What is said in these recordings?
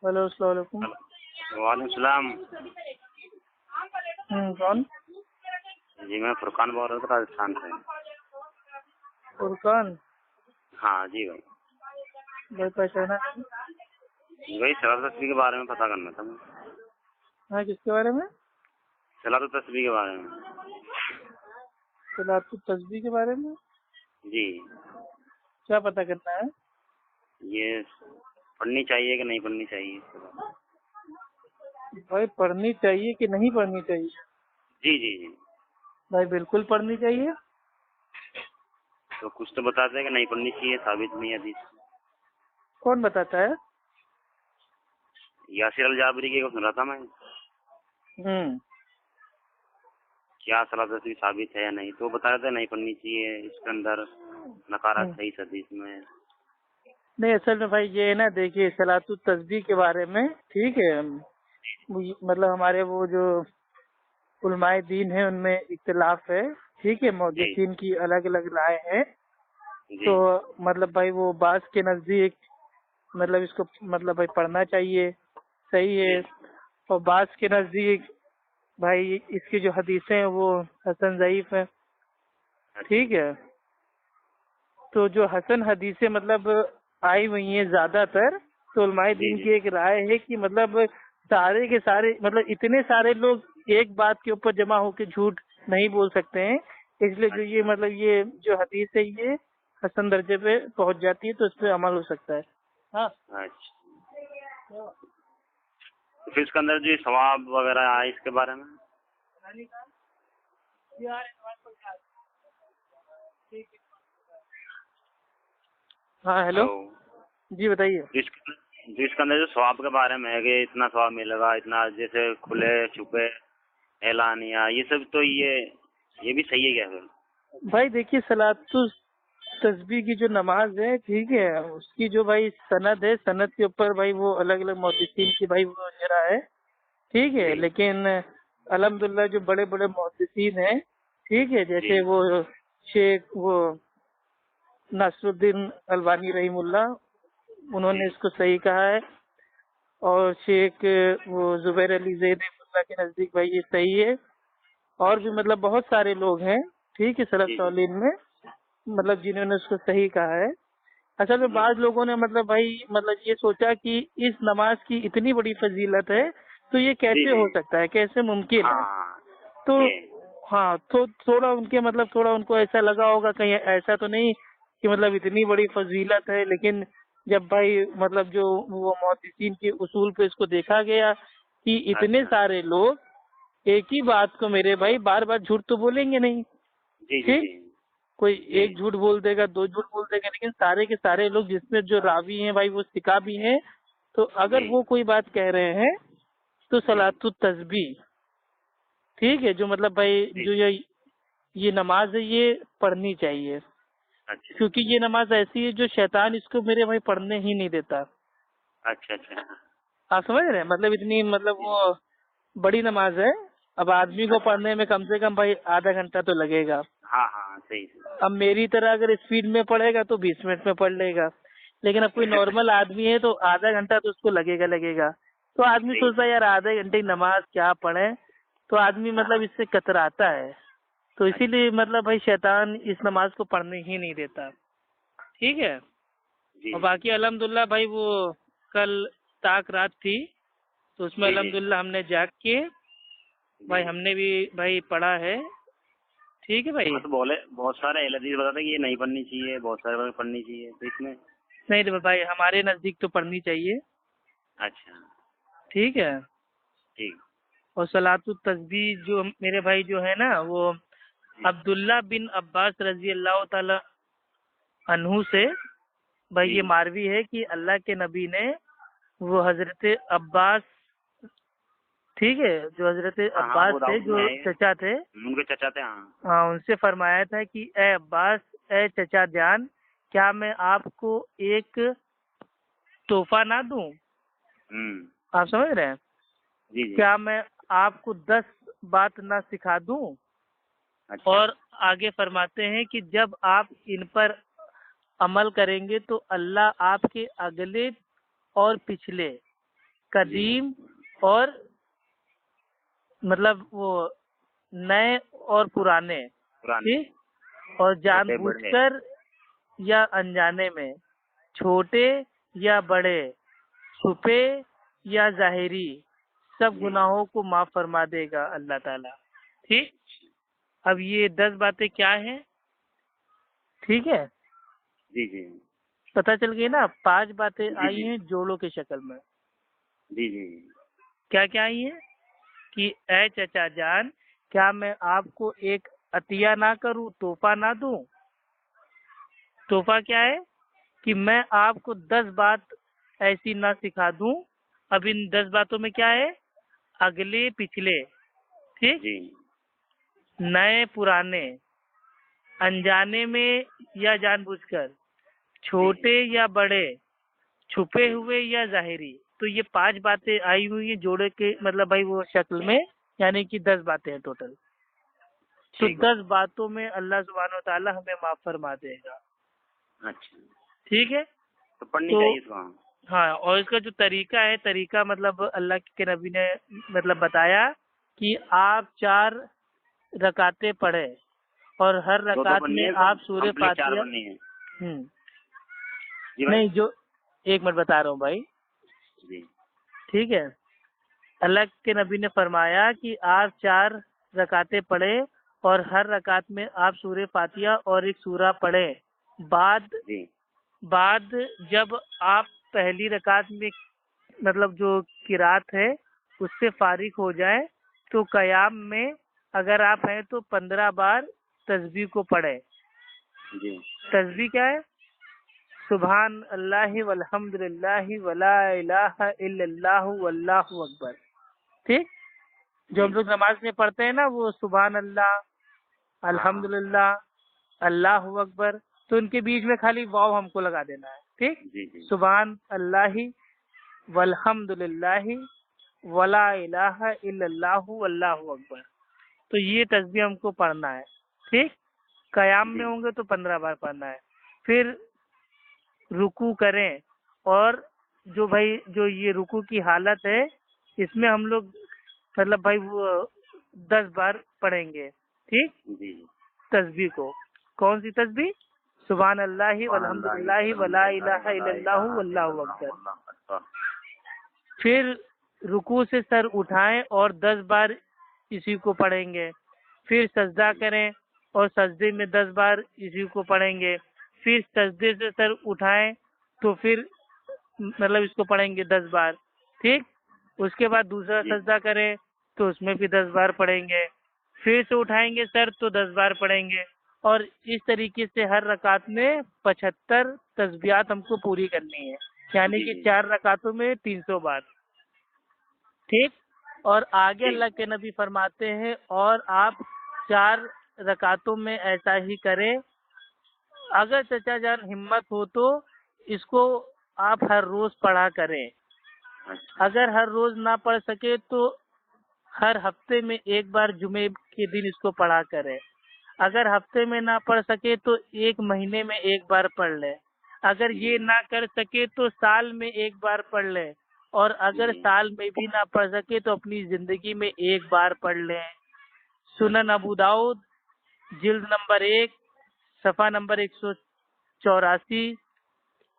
Hello السلام علیکم۔ وعلیکم السلام۔ کون؟ جی میں فرقان بول رہا تھا راجستھان سے۔ فرقان؟ ہاں جی بھائی پہچانا؟ وہی صلاۃ التسبیح کے بارے میں پتہ کرنا تھا۔ ہاں کس کے بارے میں؟ صلاۃ التسبیح کے بارے میں۔ صلاۃ التسبیح کے بارے میں؟ جی کیا پتہ کرنا ہے؟ یہ پڑھنی چاہیے کہ نہیں پڑھنی چاہیے؟ بھائی پڑھنی چاہیے کہ نہیں پڑھنی چاہیے؟ جی جی جی بھائی بالکل پڑھنی چاہیے۔ تو کچھ تو بتاتے ہیں کہ نہیں پڑھنی چاہیے، ثابت نہیں ہے حدیث۔ کون بتاتا ہے؟ یاسر الجابری کی کو سن رہا تھا میں۔ کیا صلاۃ التسبیح ثابت ہے یا نہیں، تو بتا رہے تھے نہیں پڑھنی چاہیے، اس کے اندر نکارات صحیح حدیث میں۔ نہیں اصل میں بھائی یہ ہے نا، دیکھیے صلاۃ التسبیح کے بارے میں ٹھیک ہے، مطلب ہمارے وہ جو علماء دین ہیں ان میں اختلاف ہے، ٹھیک ہے، محدثین کی الگ الگ رائے ہے۔ تو مطلب بھائی وہ بعض کے نزدیک مطلب اس کو مطلب بھائی پڑھنا چاہیے، صحیح ہے، اور بعض کے نزدیک بھائی اس کی جو حدیثیں ہیں وہ حسن ضعیف ہیں، ٹھیک ہے۔ تو جو حسن حدیثیں مطلب آئی ہوئی ہیں زیادہ تر، تو علماء دین کی ایک رائے ہے کہ مطلب سارے کے سارے مطلب اتنے سارے لوگ ایک بات کے اوپر جمع ہو کے جھوٹ نہیں بول سکتے ہیں، اس لیے جو یہ مطلب یہ جو حدیث ہے یہ حسن درجے پہ پہنچ جاتی ہے، تو اس پہ عمل ہو سکتا ہے۔ ہاں اچھا، پھر اس کے اندر جو ثواب وغیرہ آئے اس کے بارے میں؟ ہاں ہیلو جی بتائیے۔ جو اس کے اندر جو ثواب کے بارے میں ہے کہ اتنا ثواب ملے گا، اتنا، جیسے کھلے چھپے اعلانیہ، یہ سب تو یہ بھی صحیح ہے کیا پھر؟ بھائی دیکھیے صلاۃ التسبیح کی جو نماز ہے ٹھیک ہے، اس کی جو بھائی سند ہے، سند کے اوپر بھائی وہ الگ الگ محدثین کی بھائی وہ جرا ہے، ٹھیک ہے، لیکن الحمدللہ جو بڑے بڑے محدثین ہیں ٹھیک ہے، جیسے وہ شیخ وہ ناصر الدین البانی رحم اللہ، انہوں نے اس کو صحیح کہا ہے، اور شیخ وہ زبیر علی زید اللہ کے نزدیک بھائی یہ صحیح ہے، اور بھی مطلب بہت سارے لوگ ہیں ٹھیک ہے سلف صالحین میں مطلب جنہوں نے اس کو صحیح کہا ہے۔ اصل میں بعض لوگوں نے مطلب بھائی مطلب یہ سوچا کہ اس نماز کی اتنی بڑی فضیلت ہے تو یہ کیسے ہو سکتا ہے، کیسے ممکن ہے، تو ہاں تو تھوڑا ان کے مطلب تھوڑا ان کو ایسا لگا ہوگا کہیں ایسا تو نہیں کہ مطلب اتنی بڑی فضیلت ہے، لیکن جب بھائی مطلب جو وہ محدثین کے اصول پہ اس کو دیکھا گیا کہ اتنے سارے لوگ ایک ہی بات کو میرے بھائی بار بار جھوٹ تو بولیں گے نہیں، ٹھیک، کوئی ایک جھوٹ بول دے گا، دو جھوٹ بول دے گا، لیکن سارے کے سارے لوگ جس میں جو راوی ہیں بھائی وہ ثقہ بھی ہیں، تو اگر وہ کوئی بات کہہ رہے ہیں تو صلاۃ التسبیح ٹھیک ہے، جو مطلب بھائی جو یہ نماز ہے یہ پڑھنی چاہیے، کیونکہ یہ نماز ایسی ہے جو شیطان اس کو میرے بھائی پڑھنے ہی نہیں دیتا۔ اچھا اچھا، آپ سمجھ رہے ہیں، مطلب اتنی مطلب وہ بڑی نماز ہے، اب آدمی کو پڑھنے میں کم سے کم بھائی آدھا گھنٹہ تو لگے گا۔ ہاں ہاں صحیح۔ اب میری طرح اگر اسپیڈ میں پڑھے گا تو 20 منٹ میں پڑھ لے گا، لیکن اب کوئی نارمل آدمی ہے تو آدھا گھنٹہ تو اس کو لگے گا، تو آدمی سوچتا ہے یار آدھے گھنٹے کی نماز کیا پڑھے، تو آدمی مطلب اس سے کتراتا ہے، تو اسی لیے مطلب بھائی شیطان اس نماز کو پڑھنے ہی نہیں دیتا، ٹھیک ہے۔ اور باقی الحمدللہ بھائی وہ کل طاق رات تھی تو اس میں الحمدللہ ہم نے جاگ کے بھائی ہم نے بھی بھائی پڑھا ہے، ٹھیک ہے بھائی۔ تو بولے بہت سارے اہل حدیث بتاتے ہیں کہ یہ نہیں پڑھنی چاہیے، بہت سارے پڑھنی چاہیے، تو اس میں نہیں تو بھائی ہمارے نزدیک تو پڑھنی چاہیے۔ اچھا ٹھیک ہے۔ ٹھیک۔ اور صلاۃ التسبیح جو میرے بھائی جو ہے نا وہ عبداللہ بن عباس رضی اللہ تعالی عنہ سے بھائی یہ ماروی ہے کہ اللہ کے نبی نے وہ حضرت عباس ٹھیک ہے جو حضرت عباس تھے جو چچا تھے، ان کے چچا تھے، ہاں ان سے فرمایا تھا کہ اے عباس، اے چچا جان، کیا میں آپ کو ایک تحفہ نہ دوں؟ آپ سمجھ رہے ہیں، کیا میں آپ کو 10 بات نہ سکھا دوں؟ اور آگے فرماتے ہیں کہ جب آپ ان پر عمل کریں گے تو اللہ آپ کے اگلے اور پچھلے قدیم اور مطلب وہ نئے اور پرانے، ٹھیک، اور جان بوجھ کر یا انجانے میں، چھوٹے یا بڑے، چھپے یا ظاہری، سب گناہوں کو معاف فرما دے گا اللہ تعالیٰ، ٹھیک۔ اب یہ 10 باتیں کیا ہیں، ٹھیک ہے، جی جی پتہ چل گئی نا۔ 5 باتیں آئی ہیں جوڑوں کی شکل میں، جی جی کیا کیا آئی ہیں کہ اے چچا جان، کیا میں آپ کو ایک عطیہ نہ کروں، تحفہ نہ دوں؟ تحفہ کیا ہے کہ میں آپ کو 10 بات ایسی نہ سکھا دوں۔ اب ان 10 باتوں میں کیا ہے؟ اگلے پچھلے، ٹھیک، جی نئے پرانے، انجانے میں یا جان بوجھ کر، چھوٹے یا بڑے، چھپے ہوئے یا ظاہری۔ تو یہ 5 باتیں آئی ہوئی ہیں جوڑے کے مطلب بھائی وہ شکل میں، یعنی کہ 10 باتیں ہیں ٹوٹل۔ تو 10 باتوں میں اللہ سبحانہ و تعالیٰ ہمیں معاف فرما دے گا، اچھا، ٹھیک ہے۔ تو پڑھنی چاہیے اس کو؟ ہاں، اور اس کا جو طریقہ ہے، طریقہ مطلب اللہ کے نبی نے مطلب بتایا کہ آپ 4 رکعتیں پڑھے اور ہر رکعت میں آپ سورہ فاتحہ، نہیں، جو 1 منٹ بتا رہا ہوں بھائی، جی ٹھیک ہے۔ اللہ کے نبی نے فرمایا کہ آپ 4 رکعتیں پڑھے اور ہر رکعت میں آپ سورہ فاتحہ اور ایک سورہ پڑھے۔ بعد جب آپ پہلی رکعت میں مطلب جو قرات ہے اس سے فارغ ہو جائیں تو قیام میں اگر آپ ہیں تو 15 بار تسبیح کو پڑھے۔ تسبیح کیا ہے؟ سبحان اللہ والحمد للہ ولا الہ الا اللہ واللہ اکبر، ٹھیک۔ جو ہم لوگ نماز میں پڑھتے ہیں نا وہ سبحان اللہ، الحمد للہ، اللہ اکبر، تو ان کے بیچ میں خالی واو ہم کو لگا دینا ہے، ٹھیک۔ سبحان اللہ والحمد للہ ولا الہ الا اللہ واللہ اکبر، تو یہ تسبیح ہم کو پڑھنا ہے، ٹھیک۔ قیام میں ہوں گے تو 15 بار پڑھنا ہے۔ پھر رکوع کریں، اور جو یہ رکوع کی حالت ہے اس میں ہم لوگ مطلب بھائی وہ 10 بار پڑھیں گے، ٹھیک، تسبیح کو۔ کون سی تسبیح؟ سبحان اللہ والحمد للہ ولا الہ الا اللہ واللہ اکبر۔ پھر رکوع سے سر اٹھائیں اور 10 بار اسی کو پڑھیں گے۔ پھر سجدہ کریں اور سجدے میں 10 بار اسی کو پڑھیں گے۔ پھر سجدے سے سر اٹھائیں تو پھر مطلب اس کو پڑھیں گے 10 بار، ٹھیک۔ اس کے بعد دوسرا سجدہ کریں تو اس میں بھی 10 بار پڑھیں گے۔ پھر سے اٹھائیں گے سر تو 10 بار پڑھیں گے، اور اس طریقے سے ہر رکعت میں 75 تسبیحات ہم کو پوری کرنی ہے، یعنی کہ 4 رکعتوں میں 300 بار، ٹھیک۔ اور آگے اللہ کے نبی فرماتے ہیں اور آپ 4 رکعتوں میں ایسا ہی کریں۔ اگر چچا جان ہمت ہو تو اس کو آپ ہر روز پڑھا کریں، اگر ہر روز نہ پڑھ سکے تو ہر ہفتے میں 1 بار جمعے کے دن اس کو پڑھا کریں۔ اگر ہفتے میں نہ پڑھ سکے تو 1 مہینے میں 1 بار پڑھ لیں۔ اگر یہ نہ کر سکے تو سال میں 1 بار پڑھ لیں، اور اگر سال میں بھی نہ پڑھ سکے تو اپنی زندگی میں 1 بار پڑھ لیں۔ سنن ابو داؤد جلد نمبر 1 صفحہ نمبر 184،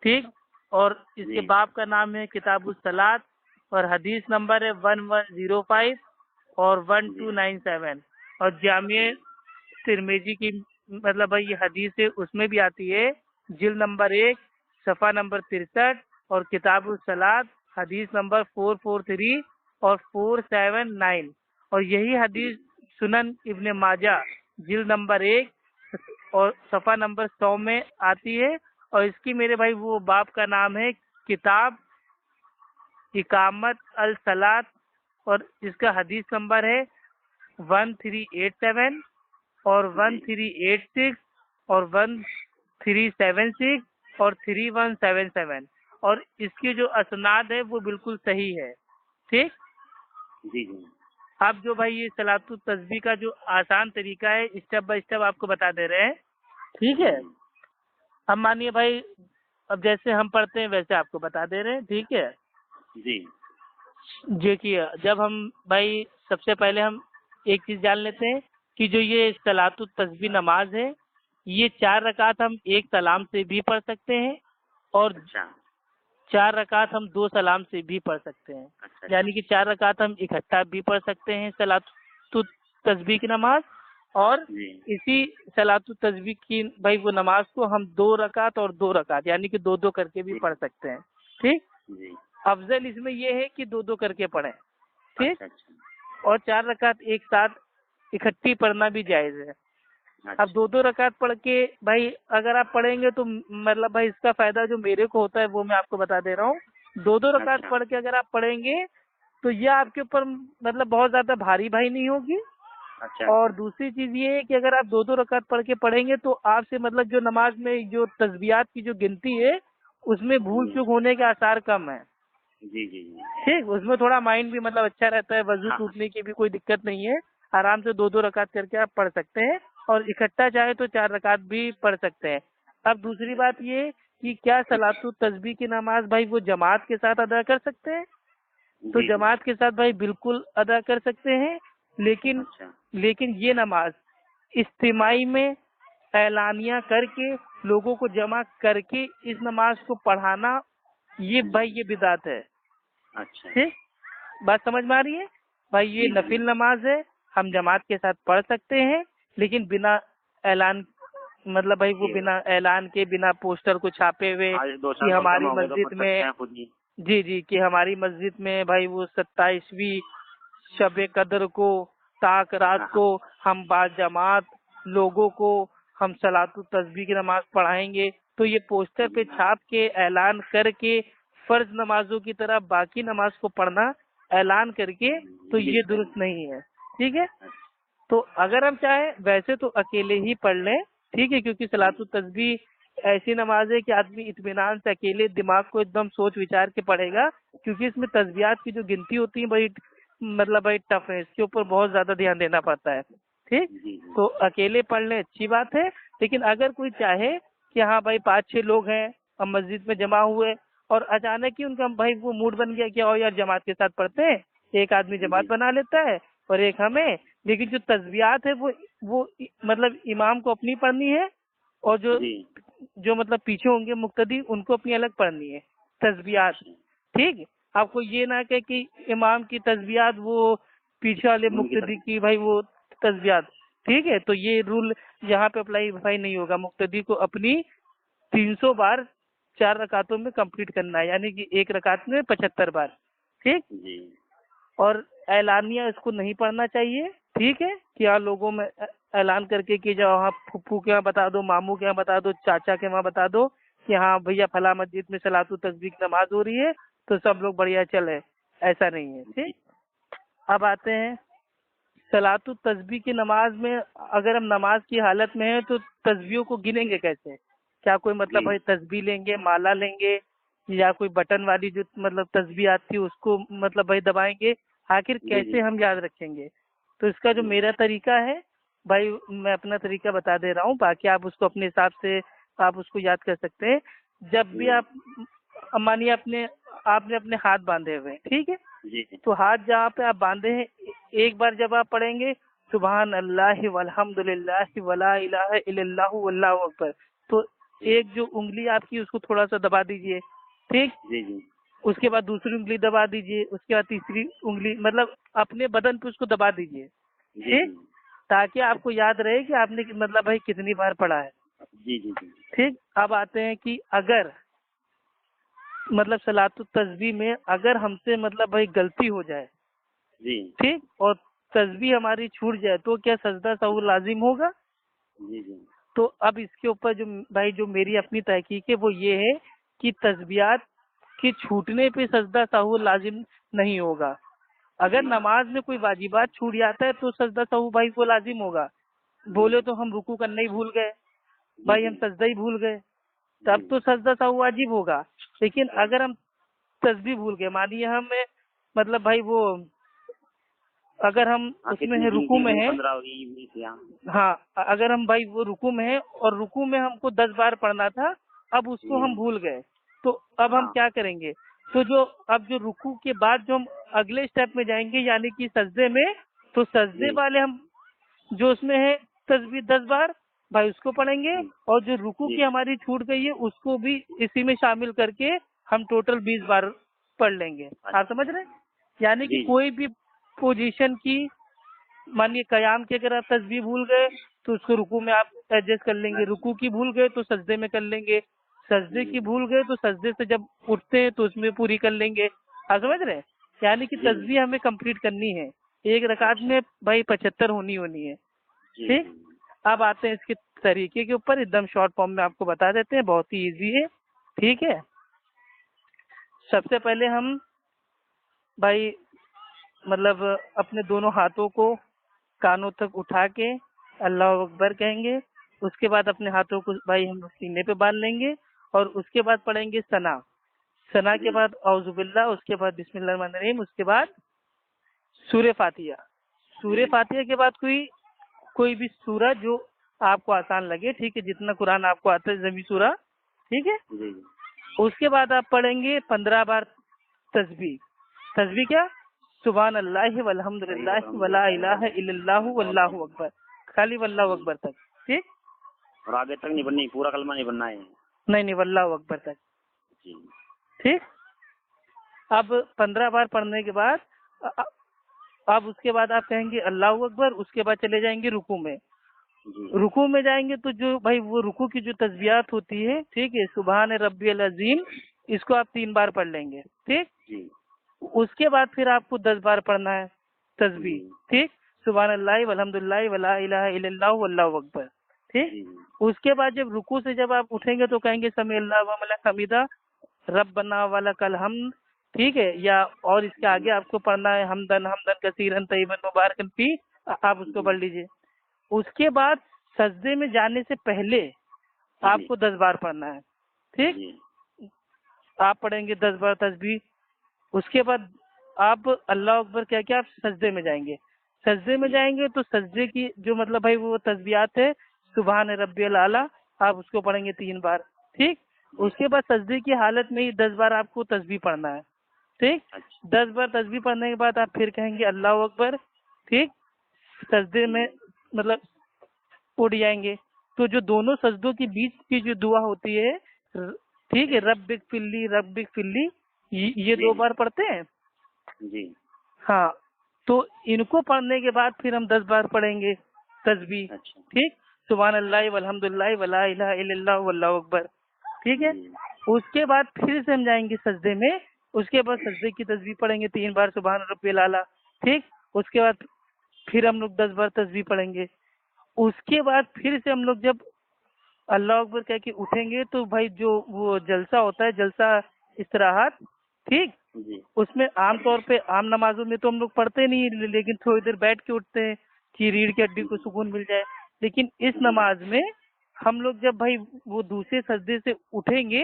ٹھیک، اور اس کے باب کا نام ہے کتاب الصلاۃ، اور حدیث نمبر ہے 1105 اور 1297، اور جامع ترمذی کی مطلب یہ حدیث ہے اس میں بھی آتی ہے، جلد نمبر 1 صفحہ نمبر 63، اور کتاب الصلاۃ حدیث نمبر 443 اور 479، اور یہی حدیث سنن ابن ماجہ جلد نمبر 1 اور صفحہ نمبر 100 میں آتی ہے، اور اس کی میرے بھائی وہ باب کا نام ہے کتاب اقامت الصلاۃ، اور اس کا حدیث نمبر ہے 1387 اور 1386 اور 1376 اور 3177، اور اس کی جو اسناد ہے وہ بالکل صحیح ہے، ٹھیک۔ جی اب جو بھائی یہ صلاۃ التسبیح کا جو آسان طریقہ ہے اسٹیپ بائی اسٹیپ آپ کو بتا دے رہے ہیں، ٹھیک ہے۔ اب مانیے بھائی اب جیسے ہم پڑھتے ہیں ویسے آپ کو بتا دے رہے ہیں، ٹھیک ہے۔ جی جی کیا جب ہم بھائی سب سے پہلے ہم ایک چیز جان لیتے ہیں کہ جو یہ صلاۃ التسبیح نماز ہے یہ 4 رکعت ہم ایک سلام سے بھی پڑھ سکتے ہیں اور اچھا 4 رکعت ہم 2 سلام سے بھی پڑھ سکتے ہیں، اچھا یعنی کہ 4 رکعت ہم اکٹھا بھی پڑھ سکتے ہیں صلاۃ التسبیح کی نماز، اور جی اسی صلاۃ التسبیح کی بھائی وہ نماز کو ہم 2 رکعت اور 2 رکعت یعنی کہ 2 کر کے بھی جی پڑھ سکتے ہیں، ٹھیک۔ جی افضل اس میں یہ ہے کہ 2 کر کے پڑھیں، ٹھیک، اچھا اچھا اور 4 رکعت ایک ساتھ اکٹھی پڑھنا بھی جائز ہے۔ اب اچھا 2 رکعت پڑھ کے بھائی اگر آپ پڑھیں گے تو مطلب بھائی اس کا فائدہ جو میرے کو ہوتا ہے وہ میں آپ کو بتا دے رہا ہوں۔ 2 رکعت اچھا پڑھ کے اگر آپ پڑھیں گے تو یہ آپ کے اوپر مطلب بہت زیادہ بھاری بھائی نہیں ہوگی، اچھا اور دوسری چیز یہ ہے کہ اگر آپ 2 رکعت پڑھ کے پڑھیں گے تو آپ سے مطلب جو نماز میں جو تسبیحات کی جو گنتی ہے اس میں بھول چوک ہونے کے آثار کم ہیں، جی جی جی ٹھیک، اس میں تھوڑا مائنڈ بھی مطلب اچھا رہتا ہے، وضو ہاں ٹوٹنے کی بھی کوئی دقت نہیں ہے، آرام سے 2 رکعت کر کے آپ پڑھ سکتے ہیں، اور اکٹھا چاہے تو 4 رکعت بھی پڑھ سکتے ہیں۔ اب دوسری بات یہ کہ کیا صلاۃ التسبیح کی نماز بھائی وہ جماعت کے ساتھ ادا کر سکتے ہیں؟ تو جی جی جماعت کے ساتھ بھائی بالکل ادا کر سکتے ہیں، لیکن اچھا یہ نماز اجتماعی میں اعلانیہ کر کے لوگوں کو جمع کر کے اس نماز کو پڑھانا یہ بھائی یہ بدعت ہے، اچھا ٹھیک، بات سمجھ میں آ رہی ہے بھائی؟ یہ جی جی نفل نماز ہے، ہم جماعت کے ساتھ پڑھ سکتے ہیں لیکن بنا اعلان مطلب بھائی وہ بنا اعلان کے، بنا پوسٹر کو چھاپے ہوئے آج 2 سال کہ موسم ہماری ہو گئے تو مسجد پڑھ میں، سکتے ہیں خود ہی جی کہ ہماری مسجد میں بھائی وہ 27ویں شب قدر کو تاک رات ہاں کو ہم باجماعت لوگوں کو ہم صلاۃ التسبیح کی نماز پڑھائیں گے، تو یہ پوسٹر پہ چھاپ کے اعلان کر کے فرض نمازوں کی طرح باقی نماز کو پڑھنا اعلان کر کے تو یہ درست نہیں ہے، ٹھیک ہے۔ تو اگر ہم چاہیں ویسے تو اکیلے ہی پڑھ لیں، ٹھیک ہے، کیونکہ صلاۃ التسبیح ایسی نماز ہے کہ آدمی اطمینان سے اکیلے دماغ کو ایک دم سوچ وچار کے پڑھے گا، کیونکہ اس میں تسبیحات کی جو گنتی ہوتی ہے بھائی مطلب بھائی ٹف ہے، اس کے اوپر بہت زیادہ دھیان دینا پڑتا ہے، ٹھیک۔ جی جی تو اکیلے پڑھ لیں اچھی بات ہے، لیکن اگر کوئی چاہے کہ ہاں بھائی 5-6 لوگ ہیں ہم مسجد میں جمع ہوئے اور اچانک ہی ان کا بھائی وہ موڈ بن گیا کہ آؤ یار جماعت کے ساتھ پڑھتے ہیں، ایک آدمی جماعت جی بنا لیتا ہے اور ایک ہمیں، لیکن جو تسبیحات ہے وہ مطلب امام کو اپنی پڑھنی ہے، اور جی جو مطلب پیچھے ہوں گے مقتدی ان کو اپنی الگ پڑھنی ہے تسبیحات، اچھا ٹھیک۔ آپ کو یہ نہ کہ امام کی تسبیحات وہ پیچھے والے ان کی مقتدی طرف کی بھائی وہ تسبیحات، ٹھیک ہے، تو یہ رول یہاں پہ اپلائی بھائی نہیں ہوگا، مقتدی کو اپنی 300 بار 4 رکعتوں میں کمپلیٹ کرنا ہے، یعنی کہ ایک رکعت میں 75 بار، ٹھیک، جی اور اعلانیہ اس کو نہیں پڑھنا چاہیے، ٹھیک ہے، کہ یہاں لوگوں میں اعلان کر کے کہ جاؤ ہاں پھپھو کے یہاں بتا دو، ماموں کے یہاں بتا دو، چاچا کے وہاں بتا دو کہ ہاں بھیا فلاں مسجد میں صلاۃ التسبیح کی نماز ہو رہی ہے تو سب لوگ بڑھیا چلے، ایسا نہیں ہے، ٹھیک۔ اب آتے ہیں صلاۃ التسبیح کی نماز میں، اگر ہم نماز کی حالت میں ہیں تو تسبیحوں کو گنیں گے کیسے؟ کیا کوئی مطلب جی بھائی تسبیح لیں گے، مالا لیں گے، یا کوئی بٹن والی جو مطلب تسبیح آتی ہے اس کو مطلب بھائی دبائیں گے؟ آخر جی کیسے ہم یاد رکھیں گے؟ تو اس کا جو جی میرا طریقہ ہے بھائی میں اپنا طریقہ بتا دے رہا ہوں، باقی آپ اس کو اپنے حساب سے آپ اس کو یاد کر سکتے ہیں۔ جب بھی آپ مانیے آپ نے اپنے ہاتھ باندھے ہوئے ہیں، ٹھیک ہے، جی تو ہاتھ جہاں پہ آپ باندھے ہیں ایک بار جب آپ پڑھیں گے سبحان اللہ والحمد للہ ولا الہ الا اللہ واللہ اکبر، تو ایک جو انگلی آپ کی اس کو تھوڑا سا دبا دیجئے، ٹھیک، جی جی اس کے بعد دوسری انگلی دبا دیجئے، اس کے بعد تیسری انگلی مطلب اپنے بدن پہ اس کو دبا دیجئے، جی ٹھیک، تاکہ آپ کو یاد رہے کہ آپ نے مطلب بھائی کتنی بار پڑھا ہے، جی جی جی ٹھیک۔ اب آتے ہیں کہ اگر مطلب صلاۃ التسبیح میں اگر ہم سے مطلب بھائی غلطی ہو جائے، جی ٹھیک، اور تسبیح ہماری چھوٹ جائے تو کیا سجدہ سہو لازم ہوگا؟ جی جی تو اب اس کے اوپر جو بھائی جو میری اپنی تحقیق ہے وہ یہ ہے کہ تسبیحات کے چھوٹنے پہ سجدہ سہو لازم نہیں ہوگا، اگر نماز میں کوئی واجبات چھوٹ جاتا ہے تو سجدہ سہو بھائی وہ لازم ہوگا، بولے تو ہم رکوع کرنا ہی بھول گئے بھائی، ہم سجدہ ہی بھول گئے، تب تو سجدہ سہو واجب ہوگا، لیکن اگر ہم تسبیح بھول گئے، مانیے ہمیں مطلب بھائی وہ اگر ہم اس میں ہے رکوع میں ہیں، 15 ہوگی 20 یا ہاں اگر ہم بھائی وہ رکوع میں ہیں اور رکوع میں ہم کو 10 بار پڑھنا تھا، اب اس کو ہم بھول گئے تو اب ہم ہاں کیا کریں گے؟ تو جو اب جو رکوع کے بعد جو ہم اگلے اسٹیپ میں جائیں گے یعنی کہ سجدے میں، تو سجدے والے ہم جو اس میں ہے تسبیح 10 بار بھائی اس کو پڑھیں گے، اور جو رکوع کی ہماری چھوٹ گئی ہے اس کو بھی اسی میں شامل کر کے ہم ٹوٹل 20 بار پڑھ لیں گے. آپ سمجھ رہے ہیں؟ یعنی کہ کوئی بھی پوزیشن کی، مانیے قیام کی اگر آپ تسبیح بھول گئے تو اس کو رکوع میں آپ ایڈجسٹ کر لیں گے، رکوع کی بھول گئے تو سجدے میں کر لیں گے، سجدے کی بھول گئے تو سجدے سے جب اٹھتے ہیں تو اس میں پوری کر لیں گے. آپ سمجھ رہے ہیں؟ یعنی کہ تسبیح ہمیں کمپلیٹ کرنی ہے، ایک رکعت میں بھائی 75 ہونی ہے. ٹھیک. اب آتے ہیں اس کے طریقے کے اوپر، ایک دم شارٹ فارم میں آپ کو بتا دیتے ہیں، بہت ہی ایزی ہے. ٹھیک ہے. سب سے پہلے ہم بھائی مطلب اپنے دونوں ہاتھوں کو کانوں تک اٹھا کے اللہ اکبر کہیں گے، اس کے بعد اپنے ہاتھوں کو بھائی ہم سینے پہ باندھ لیں گے، اور اس کے بعد پڑھیں گے ثنا کے بعد اعوذ باللہ، اس کے بعد بسم اللہ الرحمن الرحیم، اس کے بعد سورہ فاتحہ. سورہ فاتحہ کے بعد کوئی بھی سورہ جو آپ کو آسان لگے، ٹھیک ہے، جتنا قرآن آپ کو آتا ہے زمین سورہ. ٹھیک ہے. اس کے بعد آپ پڑھیں گے 15 بار تسبیح کیا؟ سبحان اللہ والحمد للہ ولا الہ الا اللہ واللہ اکبر، خالی واللہ اکبر تک. ٹھیک. اور آگے تک نہیں بننی، پورا کلمہ نہیں بننا ہے؟ نہیں واللہ اکبر تک. ٹھیک. اب 15 بار پڑھنے کے بعد اب اس کے بعد آپ کہیں گے اللہ اکبر، اس کے بعد چلے جائیں گے رکوع میں. رکوع میں جائیں گے تو جو بھائی وہ رکوع کی جو تسبیحات ہوتی ہے، ٹھیک ہے، سبحان ربی العظیم، اس کو آپ 3 بار پڑھ لیں گے. ٹھیک. اس کے بعد پھر آپ کو 10 بار پڑھنا ہے تسبیح. ٹھیک. سبحان اللہ والحمد للہ ولا الہ الا اللہ واللہ اکبر. ٹھیک. اس کے بعد جب رکوع سے جب آپ اٹھیں گے تو کہیں گے سمیع اللہ ومن حمیدہ ربنا ولک الحمد. ٹھیک ہے. یا اور اس کے آگے آپ کو پڑھنا ہے حمدن کثیرن طیبا مبارکن فی، آپ اس کو پڑھ لیجئے. اس کے بعد سجدے میں جانے سے پہلے آپ کو 10 بار پڑھنا ہے. ٹھیک. آپ پڑھیں گے 10 بار تسبیح. اس کے بعد آپ اللہ اکبر کہہ کے آپ سجدے میں جائیں گے. سجدے میں جائیں گے تو سجدے کی جو مطلب بھائی وہ تسبیحات ہے سبحان ربی الاعلیٰ، آپ اس کو پڑھیں گے 3 بار. ٹھیک. اس کے بعد سجدے کی حالت میں ہی 10 بار آپ کو تسبیح پڑھنا ہے. ٹھیک. 10 بار تسبیح پڑھنے کے بعد آپ پھر کہیں گے اللہ اکبر. ٹھیک. سجدے میں مطلب اٹھ جائیں گے. تو جو دونوں سجدوں کے بیچ کی جو دعا ہوتی ہے، ٹھیک ہے، رب اغفر لی، یہ 2 بار پڑھتے ہیں. جی. ہاں. تو ان کو پڑھنے کے بعد پھر ہم 10 بار پڑھیں گے تسبیح. ٹھیک. سبحان اللہ والحمد للہ ولا الہ الا اللہ واللہ اکبر. ٹھیک ہے. اس کے بعد پھر سے ہم جائیں گے سجدے میں. اس کے بعد سجدے کی تسبیح پڑھیں گے 3 بار سبحان ربی الاعلیٰ. ٹھیک. اس کے بعد پھر ہم لوگ 10 بار تسبیح پڑھیں گے. اس کے بعد پھر سے ہم لوگ جب اللہ اکبر کہہ کے اٹھیں گے تو بھائی جو وہ جلسہ ہوتا ہے، جلسہ استراحت، ٹھیک، اس میں عام طور پہ عام نمازوں میں تو ہم لوگ پڑھتے نہیں، لیکن تھوڑی دیر بیٹھ کے اٹھتے ہیں کہ ریڑھ کی ہڈی کو سکون مل جائے. لیکن اس نماز میں ہم لوگ جب بھائی وہ دوسرے سجدے سے اٹھیں گے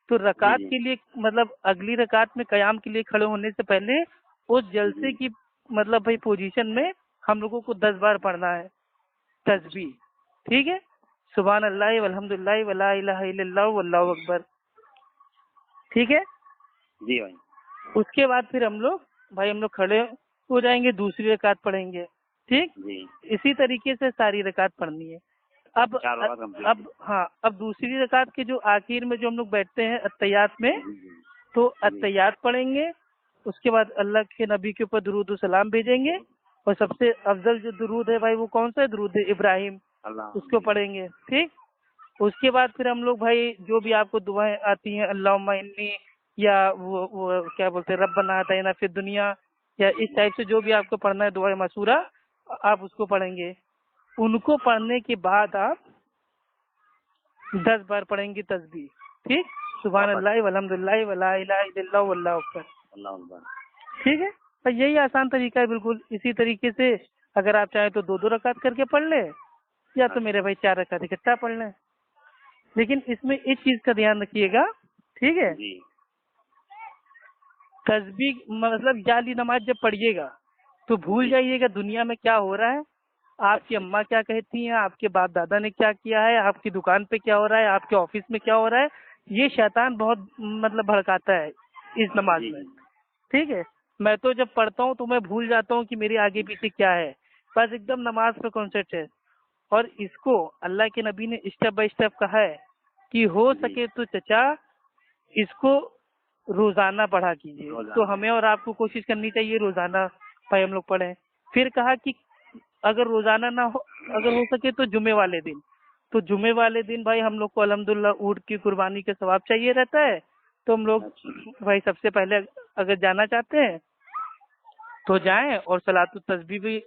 تو رکعت کے لیے مطلب اگلی رکعت میں قیام کے لیے کھڑے ہونے سے پہلے اس جلسے کی مطلب بھائی پوزیشن میں ہم لوگوں کو 10 بار پڑھنا ہے تسبیح. ٹھیک ہے. سبحان اللہ والحمد للہ ولا الہ الا اللہ واللہ اکبر. ٹھیک ہے. جی بھائی. اس کے بعد پھر ہم لوگ کھڑے ہو جائیں گے، دوسری رکعت پڑھیں گے. ٹھیک. اسی طریقے سے ساری رکعت پڑھنی ہے. اب دوسری رکعت کے جو آخر میں جو ہم لوگ بیٹھتے ہیں اتحیات میں، تو اتحیات پڑھیں گے. اس کے بعد اللہ کے نبی کے اوپر درود و سلام بھیجیں گے، اور سب سے افضل جو درود ہے بھائی وہ کون سا ہے؟ درود ابراہیم، اس کو پڑھیں گے. ٹھیک. اس کے بعد پھر ہم لوگ بھائی جو بھی آپ کو دعائیں آتی ہیں اللہم انی، یا وہ کیا بولتے ہیں ربنا آتینا فی الدنیا، یا اس ٹائپ سے جو بھی آپ کو پڑھنا ہے دعائیں مشہورہ، آپ اس کو پڑھیں گے. ان کو پڑھنے کے بعد آپ 10 بار پڑھیں گے تسبیح. ٹھیک. سبحان اللہ والحمد للہ ولا الہ الا اللہ واللہ اکبر. ٹھیک ہے. تو یہی آسان طریقہ ہے بالکل. اسی طریقے سے اگر آپ چاہیں تو 2 رکعت کر کے پڑھ لیں، یا تو میرے بھائی 4 رکعت اکٹھا پڑھ لیں. لیکن اس میں ایک چیز کا دھیان رکھیے گا، ٹھیک ہے، تسبیح مطلب جعلی نماز جب پڑھیے گا تو بھول جائیے گا دنیا میں کیا ہو رہا ہے، آپ کی اماں کیا کہتی ہیں، آپ کے باپ دادا نے کیا کیا ہے، آپ کی دکان پہ کیا ہو رہا ہے، آپ کے آفس میں کیا ہو رہا ہے. یہ شیطان بہت مطلب بھڑکاتا ہے. اس نماز میں، ٹھیک ہے. میں تو جب پڑھتا ہوں تو میں بھول جاتا ہوں کہ میری آگے پیچھے کیا ہے، بس ایک دم نماز پہ کانسنٹریٹ ہے. اور اس کو اللہ کے نبی نے اسٹیپ بائی اسٹیپ کہا ہے کہ ہو سکے تو چچا اس کو روزانہ پڑھا کیجیے. تو ہمیں اور آپ کو کوشش کرنی چاہیے روزانہ بھائی ہم لوگ پڑھیں. پھر کہا کہ اگر روزانہ نہ ہو، اگر ہو سکے تو جمعے والے دن. تو جمعے والے دن بھائی ہم لوگ کو الحمدللہ اونٹ کی قربانی کا ثواب چاہیے رہتا ہے. تو ہم لوگ بھائی سب سے پہلے اگر جانا چاہتے ہیں تو جائیں، اور صلاۃ التسبیح بھی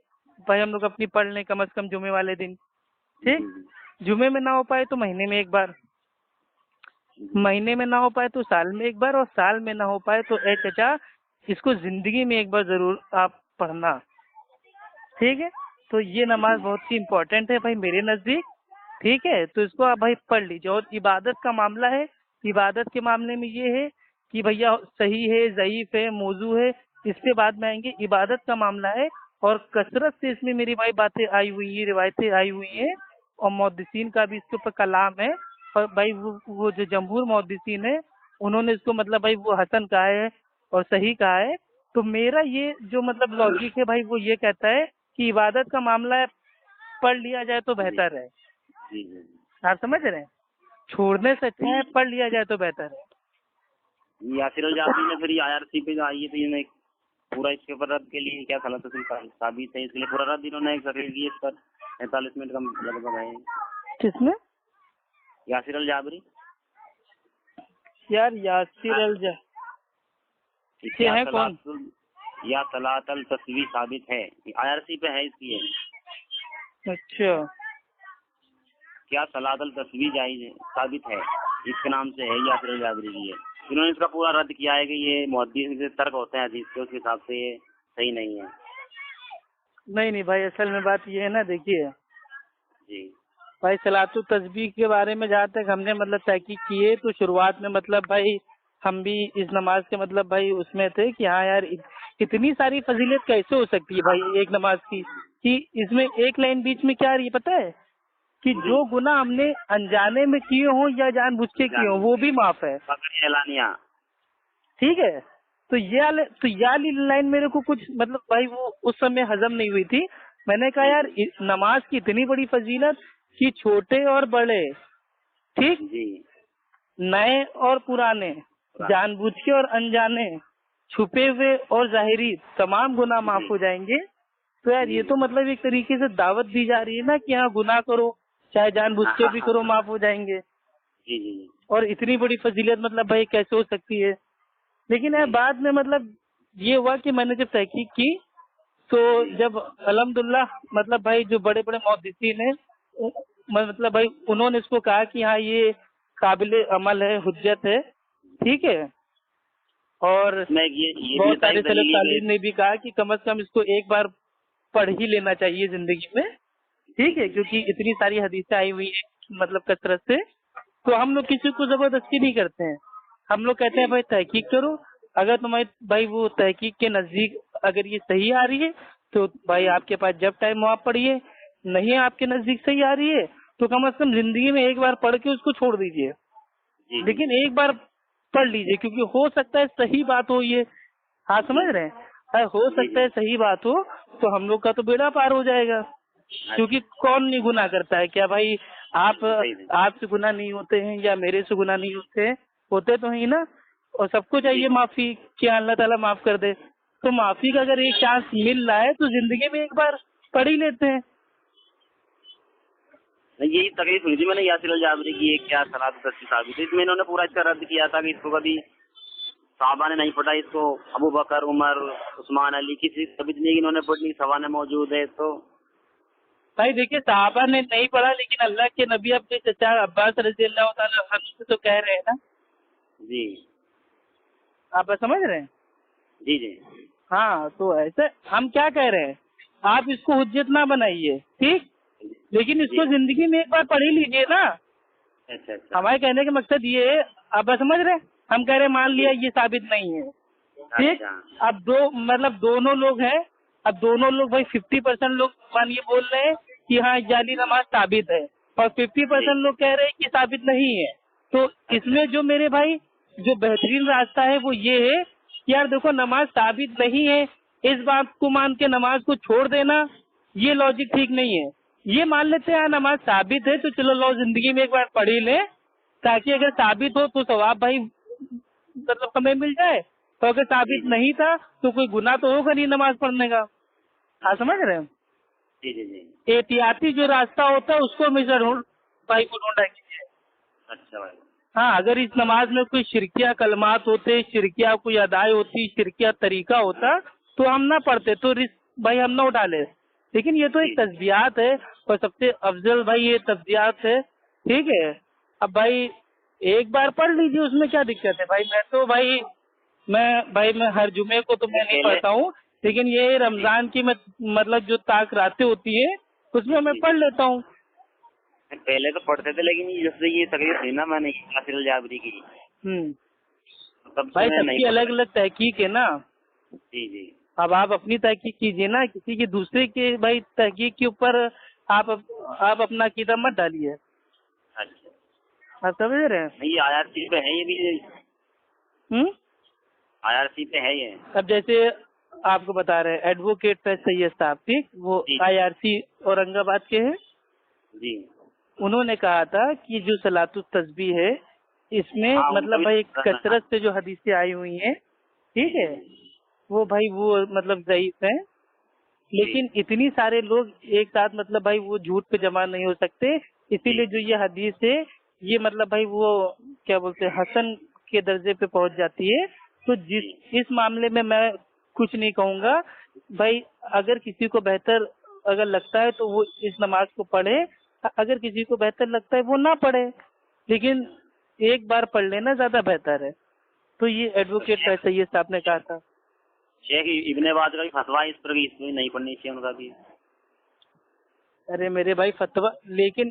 بھائی ہم لوگ اپنی پڑھ لیں کم از کم جمعے والے دن. ٹھیک، جمعے میں نہ ہو پائے تو مہینے میں ایک بار، مہینے میں نہ ہو پائے تو سال میں ایک بار، اور سال میں نہ ہو پائے تو اے چچا اس کو زندگی میں ایک بار ضرور آپ پڑھنا. ٹھیک ہے، تو یہ نماز بہت ہی امپورٹنٹ ہے بھائی میرے نزدیک. ٹھیک ہے، تو اس کو آپ بھائی پڑھ لیجیے. اور عبادت کا معاملہ ہے، عبادت کے معاملے میں یہ ہے کہ بھیا صحیح ہے، ضعیف ہے، موضوع ہے، اس کے بعد میں آئیں گے. عبادت کا معاملہ ہے اور کثرت سے اس میں میری بھائی باتیں آئی ہوئی ہیں، روایتیں آئی ہوئی ہیں، اور محدثین کا بھی اس کے اوپر کلام ہے. اور بھائی وہ جو جمہور محدثین ہیں انہوں نے اس کو مطلب بھائی وہ حسن کہا ہے اور صحیح کہا ہے. تو میرا یہ جو مطلب لاجک ہے بھائی وہ یہ کہتا ہے کہ عبادت کا معاملہ ہے، پڑھ لیا جائے تو بہتر ہے. آپ سمجھ رہے ہیں، چھوڑنے سے اچھا ہے پڑھ لیا جائے تو بہتر ہے. یاسر الجابری نے پھر یہ IRC پہ جو آئی ہے تو یہ پورا اس کے اوپر رد کے لیے کیا صلاۃ التسبیح ثابت ہے، اس کے لیے پورا رد انہوں نے ایک تقریر کی اس پر 45 منٹ کا لگ بھگ ہے. کس میں؟ یاسر الجابری. یار یاسر کیا ہے کون؟ یا صلاۃ التسبیح ثابت ہے، IRC پہ ہے اس کی. اچھا، کیا صلاۃ التسبیح جائز ہے، ثابت ہے، اس کے نام سے ہے یاسر الجابری کی ہے. انہوں نے اس کا پورا رد کیا ہے کہ یہ محدث سے ترک ہوتے ہیں حدیث کے، اس کے حساب سے یہ صحیح نہیں ہے. نہیں بھائی، اصل میں بات یہ ہے نا، دیکھیے جی بھائی صلاۃ التسبیح کے بارے میں جہاں تک ہم نے مطلب تحقیق کی ہے تو شروعات میں مطلب بھائی ہم بھی اس نماز کے مطلب بھائی اس میں تھے کہ ہاں یار اتنی ساری فضیلت کیسے ہو سکتی ہے بھائی ایک نماز کی، کہ اس میں ایک لائن بیچ میں کیا رہی پتہ ہے کہ جو گناہ ہم نے انجانے میں کیے ہوں یا جان بوجھ کے کیے ہوں وہ بھی معاف ہے. اعلانیہ. ٹھیک ہے، تو یہ والی لائن میرے کو کچھ مطلب بھائی وہ اس سمے ہضم نہیں ہوئی تھی. میں نے کہا یار نماز کی اتنی بڑی فضیلت کہ چھوٹے اور بڑے، ٹھیک، نئے اور پرانے، جان بوجھ کے اور انجانے، چھپے ہوئے اور ظاہری تمام گناہ معاف ہو جائیں گے. تو یار یہ تو مطلب ایک طریقے سے دعوت دی جا رہی ہے نا کہ ہاں گناہ کرو، چاہے جان بوجھ کے بھی کرو، معاف ہو جائیں گے. اور اتنی بڑی فضیلت مطلب بھائی کیسے ہو سکتی ہے. لیکن بعد میں مطلب یہ ہوا کہ میں نے جب تحقیق کی تو جب الحمدللہ مطلب بھائی جو بڑے بڑے محدثین ہیں مطلب بھائی انہوں نے اس کو کہا کہ ہاں یہ قابل عمل ہے، حجت ہے. ٹھیک ہے، اور بہت سارے سلف صالحین نے بھی کہا کہ کم از کم اس کو ایک بار پڑھ ہی لینا چاہیے زندگی میں. ٹھیک ہے، کیونکہ اتنی ساری حدیثیں آئی ہوئی ہیں مطلب کثرت سے. تو ہم لوگ کسی کو زبردستی نہیں کرتے ہیں، ہم لوگ کہتے ہیں بھائی تحقیق کرو، اگر تمہاری بھائی وہ تحقیق کے نزدیک اگر یہ صحیح آ رہی ہے تو بھائی آپ کے پاس جب ٹائم ہو آپ پڑھیے، نہیں آپ کے نزدیک صحیح آ رہی ہے تو کم از کم زندگی میں ایک بار پڑھ کے اس کو چھوڑ دیجیے. لیکن ایک بار پڑھ لیجیے کیونکہ ہو سکتا ہے صحیح بات ہو یہ. ہاں سمجھ رہے ہیں، ہو سکتا ہے صحیح بات ہو تو ہم لوگ کا تو بیڑا پار ہو جائے گا. کیونکہ کون نہیں گناہ کرتا ہے، کیا بھائی آپ سے گناہ نہیں ہوتے ہیں یا میرے سے گناہ نہیں ہوتے تو ہیں نا. اور سب کو چاہیے معافی کہ اللہ تعالیٰ معاف کر دے. تو معافی کا اگر ایک چانس مل رہا ہے تو زندگی میں ایک بار پڑھ ہی لیتے ہیں. یہی تکلیف ہوئی تھی میں نے یاسر الجابری کی ایک کیا صلاۃ التسبیح ثابت ہے، اس میں انہوں نے پورا اس کا رد کیا تھا کہ اس کو کبھی صحابہ نے نہیں پڑھا، اس کو ابو بکر، عمر، عثمان، علی کسی ثابت نہیں انہوں نے پڑھنی، سوانے موجود ہے. تو بھائی دیکھیے صحابہ نے نہیں پڑھا لیکن اللہ کے نبی اپنے چچا عباس رضی اللہ تعالیٰ عنہ سے تو کہہ رہے ہیں نا. جی آپ سمجھ رہے ہیں. جی ہاں، تو ایسے ہم کیا کہہ رہے ہیں، آپ اس کو حجت نہ بنائیے، ٹھیک، لیکن اس کو زندگی میں ایک بار پڑھ ہی لیجیے نا. اچھا. ہمارے کہنے کا مقصد یہ ہے، آپ سمجھ رہے ہیں، ہم کہہ رہے مان لیا یہ ثابت نہیں ہے، ٹھیک. اب دونوں لوگ ہیں، اب دونوں لوگ بھائی 50% لوگ یہ بول رہے ہیں کہ ہاں جعلی نماز ثابت ہے اور 50% لوگ کہہ رہے ہیں کہ ثابت نہیں ہے. تو اس میں جو میرے بھائی جو بہترین راستہ ہے وہ یہ ہے کہ یار دیکھو نماز ثابت نہیں ہے، اس بات کو مان کے نماز کو چھوڑ دینا یہ لاجک ٹھیک نہیں ہے. یہ مان لیتے ہیں نماز ثابت ہے تو چلو لو زندگی میں ایک بار پڑھ ہی لیں، تاکہ اگر ثابت ہو تو ثواب بھائی مطلب ہمیں مل جائے، تو اگر ثابت نہیں تھا تو کوئی گناہ تو ہوگا نہیں نماز پڑھنے کا. آپ سمجھ رہے ہیں؟ جی جی جی. احتیاطی جو راستہ ہوتا ہے اس کو ہمیشہ بھائی کو ڈھونڈا کیجیے. اچھا بھائی. ہاں اگر اس نماز میں کوئی شرکیہ کلمات ہوتے، شرکیہ کوئی ادائیں ہوتی، شرکیہ طریقہ ہوتا تو ہم نہ پڑھتے، تو رسک بھائی ہم نہ اٹھا لے. لیکن یہ تو ایک تسبیحات ہے اور سب سے افضل بھائی یہ تسبیحات ہے. ٹھیک ہے، اب بھائی ایک بار پڑھ لیجیے، اس میں کیا دقت ہے بھائی. میں ہر جمعے کو تو میں نہیں پڑھتا ہوں، لیکن یہ رمضان کی مطلب جو طاق راتیں ہوتی ہے اس میں پڑھ لیتا ہوں. پہلے تو پڑھتے تھے، لیکن جب سے یہ تکلیف تھی نا میں نے یاسر الجابری کی، بھائی سب کی الگ الگ تحقیق ہے نا. جی جی. اب آپ اپنی تحقیق کیجیے نا، کسی کی دوسرے کے بھائی تحقیق کے اوپر آپ اپنا عقیدہ مت ڈالیے. اچھا آپ سمجھ رہے ہیں؟ یہ IRC پہ ہے، یہ بھی IRC پہ ہے یہ. اب جیسے آپ کو بتا رہے ہیں ایڈوکیٹ فیض سید صاحب، ٹھیک، وہ IRC اورنگ آباد کے ہیں. جی. انہوں نے کہا تھا کہ جو صلاۃ التسبیح ہے اس میں مطلب بھائی کثرت سے جو حدیثیں آئی ہوئی ہیں، ٹھیک ہے، وہ بھائی وہ مطلب ضعیف ہیں. لیکن اتنی سارے لوگ ایک ساتھ مطلب بھائی وہ جھوٹ پہ جمع نہیں ہو سکتے، اسی لیے جو یہ حدیث ہے یہ مطلب بھائی وہ کیا بولتے ہیں حسن کے درجے پہ پہنچ جاتی ہے. تو اس معاملے میں کچھ نہیں کہوں گا بھائی. اگر کسی کو بہتر اگر لگتا ہے تو وہ اس نماز کو پڑھے، اگر کسی کو بہتر لگتا ہے وہ نہ پڑھے، لیکن ایک بار پڑھ لینا زیادہ بہتر ہے. تو یہ ایڈوکیٹ فیض سید صاحب نے کہا تھا. شیخ ابن باز کا بھی فتویٰ اس پر اس میں نہیں پڑھنی چاہیے ان کا بھی. ارے میرے بھائی فتویٰ، لیکن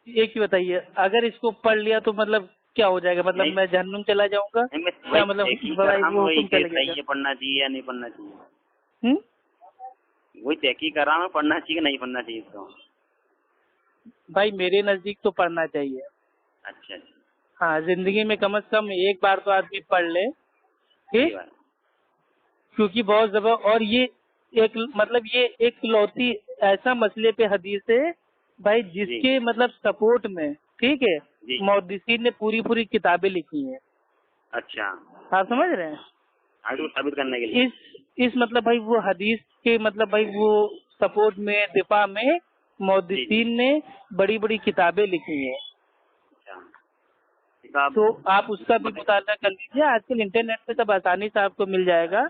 ایک ہی بتائیے اگر اس کو پڑھ لیا تو مطلب کیا ہو جائے گا؟ مطلب میں جہنم چلا جاؤں گا کیا؟ مطلب وہ حکم چلے گا؟ پڑھنا چاہیے یا نہیں پڑھنا چاہیے؟ وہی تحقیق کر رہا ہوں، پڑھنا چاہیے نہیں پڑھنا چاہیے اس کو. بھائی میرے نزدیک تو پڑھنا چاہیے. اچھا. ہاں زندگی میں کم از کم ایک بار تو آدمی پڑھ لے، ٹھیک، کیونکہ بہت زبردست. اور یہ ایک مطلب یہ ایک لوتی ایسا مسئلے پہ حدیث ہے بھائی جس کے مطلب سپورٹ میں، ٹھیک ہے، محدثین نے پوری کتابیں لکھی ہیں. اچھا آپ سمجھ رہے ہیں؟ ثابت کرنے کے لیے اس مطلب بھائی وہ حدیث کے مطلب بھائی وہ سپورٹ میں دفاع میں محدثین نے بڑی کتابیں لکھی ہیں. تو آپ اس کا بھی مطالعہ کر لیجیے. آج کل انٹرنیٹ پہ سب آسانی سے آپ کو مل جائے گا.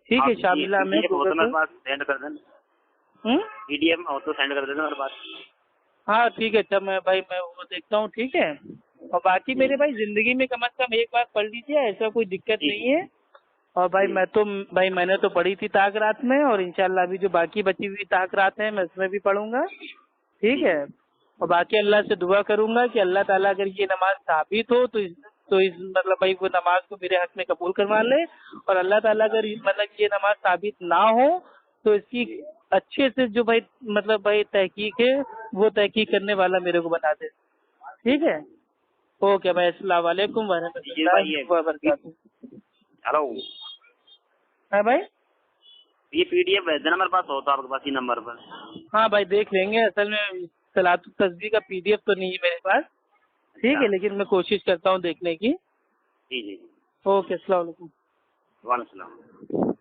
ٹھیک ہے، شاملہ میں سینڈ کر دینا، PDF تو سینڈ کر دینا میرے پاس. ہاں ٹھیک ہے. اچھا میں وہ دیکھتا ہوں. ٹھیک ہے. اور باقی میرے بھائی زندگی میں کم از کم ایک بار پڑھ لیجیے، ایسا کوئی دقت نہیں ہے. اور بھائی میں نے تو پڑھی تھی طاق رات میں، اور انشاءاللہ ابھی جو باقی بچی ہوئی طاق رات ہیں میں اس میں بھی پڑھوں گا. ٹھیک ہے. اور باقی اللہ سے دعا کروں گا کہ اللہ تعالیٰ اگر یہ نماز ثابت ہو تو اس مطلب بھائی وہ نماز کو میرے حق میں قبول کروا لے. اور اللہ تعالیٰ اگر مطلب یہ نماز ثابت نہ ہو تو اس کی اچھے سے جو بھائی مطلب بھائی تحقیق ہے وہ تحقیق کرنے والا میرے کو بتا دے. ٹھیک ہے. اوکے بھائی، السلام علیکم ورحمۃ اللہ وبرکاتہ. ہلو. ہاں بھائی یہ PDF بھیج دینا میرے پاس ہو تو آپ کے پاس ہی نمبر پر. ہاں بھائی دیکھ لیں گے. اصل میں صلاۃ التسبیح کا PDF تو نہیں ہے میرے پاس. ٹھیک ہے، لیکن میں کوشش کرتا ہوں دیکھنے کی. جی. اوکے، السلام علیکم. وعلیکم السلام.